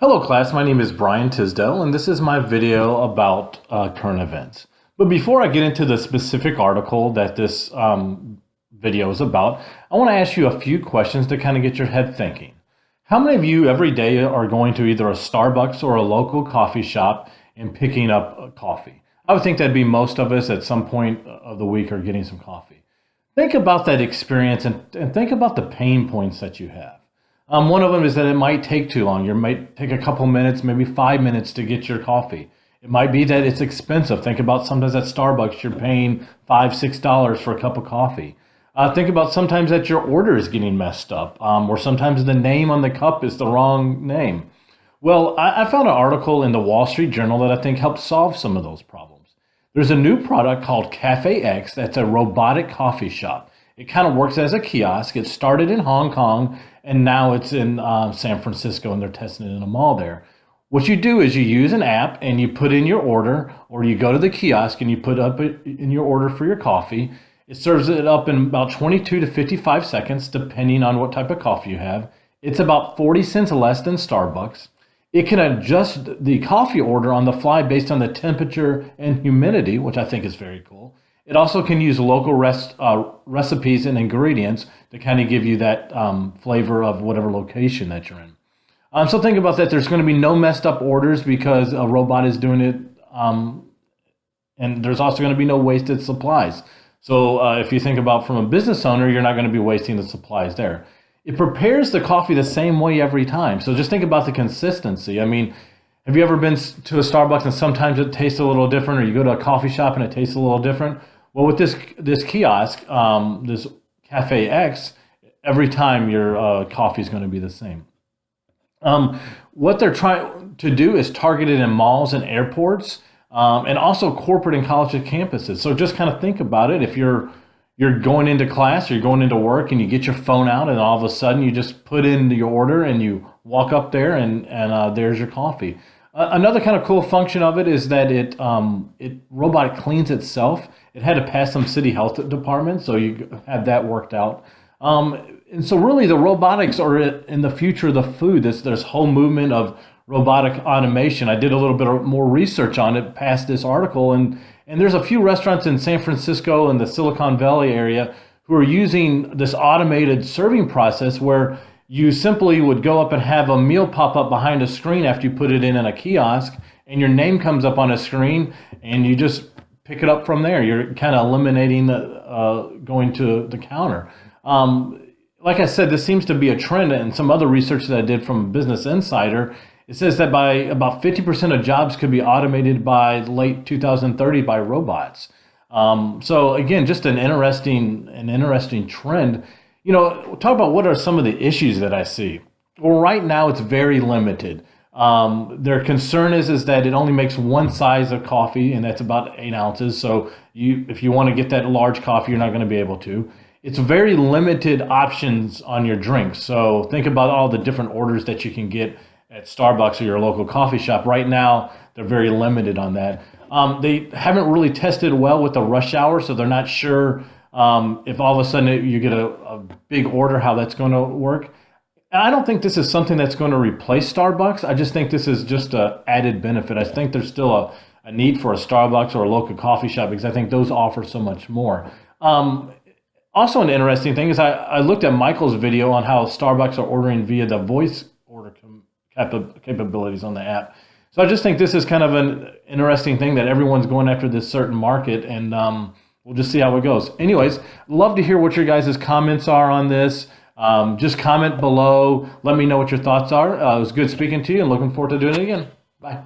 Hello class, my name is Brian Tisdale and this is my video about current events. But before I get into the specific article that this video is about, I want to ask you a few questions to kind of get your head thinking. How many of you every day are going to either a Starbucks or a local coffee shop and picking up coffee? I would think that'd be most of us at some point of the week are getting some coffee. Think about that experience and think about the pain points that you have. One of them is that it might take too long. It might take a couple minutes, maybe 5 minutes to get your coffee. It might be that it's expensive. Think about sometimes at Starbucks, you're paying $5, $6 for a cup of coffee. Think about sometimes that your order is getting messed up, or sometimes the name on the cup is the wrong name. Well, I found an article in the Wall Street Journal that I think helps solve some of those problems. There's a new product called Cafe X that's a robotic coffee shop. It kind of works as a kiosk. It started in Hong Kong and now it's in San Francisco and they're testing it in a mall there. What you do is you use an app and you put in your order, or you go to the kiosk and you put up in your order for your coffee. It serves it up in about 22 to 55 seconds, depending on what type of coffee you have. It's about 40 cents less than Starbucks. It can adjust the coffee order on the fly based on the temperature and humidity, which I think is very cool. It also can use local recipes and ingredients to kind of give you that flavor of whatever location that you're in. So think about that. There's going to be no messed up orders because a robot is doing it. And there's also going to be no wasted supplies. So if you think about from a business owner, you're not going to be wasting the supplies there. It prepares the coffee the same way every time. So just think about the consistency. I mean, have you ever been to a Starbucks and sometimes it tastes a little different, or you go to a coffee shop and it tastes a little different? Well, with this kiosk, this Cafe X, every time your coffee is going to be the same. What they're trying to do is target it in malls and airports, and also corporate and college campuses. So just kind of think about it. If you're going into class, or you're going into work, and you get your phone out, and all of a sudden you just put in your order and you walk up there, and there's your coffee. Another kind of cool function of it is that it robot cleans itself. It had to pass some city health department, so you have that worked out. And so really the robotics are in the future of the food. There's whole movement of robotic automation. I did a little bit more research on it past this article, and there's a few restaurants in San Francisco and the Silicon Valley area who are using this automated serving process where you simply would go up and have a meal pop up behind a screen after you put it in a kiosk, and your name comes up on a screen, and you just pick it up from there. You're kind of eliminating the going to the counter. Like I said, this seems to be a trend, and some other research that I did from Business Insider, it says that by about 50% of jobs could be automated by late 2030 by robots. So again, just an interesting trend. You know, talk about what are some of the issues that I see. Well, right now it's very limited. Their concern is that it only makes one size of coffee, and that's about 8 ounces. So if you want to get that large coffee, you're not going to be able to. It's very limited options on your drinks. So think about all the different orders that you can get at Starbucks or your local coffee shop. Right now, they're very limited on that. They haven't really tested well with the rush hour, so they're not sure if all of a sudden you get a big order, how that's going to work. And I don't think this is something that's going to replace Starbucks. I just think this is just an added benefit. I think there's still a need for a Starbucks or a local coffee shop because I think those offer so much more. Also, an interesting thing is I looked at Michael's video on how Starbucks are ordering via the voice order capabilities on the app. So I just think this is kind of an interesting thing that everyone's going after this certain market, and we'll just see how it goes. Anyways, love to hear what your guys' comments are on this. Just comment below. Let me know what your thoughts are. It was good speaking to you and looking forward to doing it again. Bye.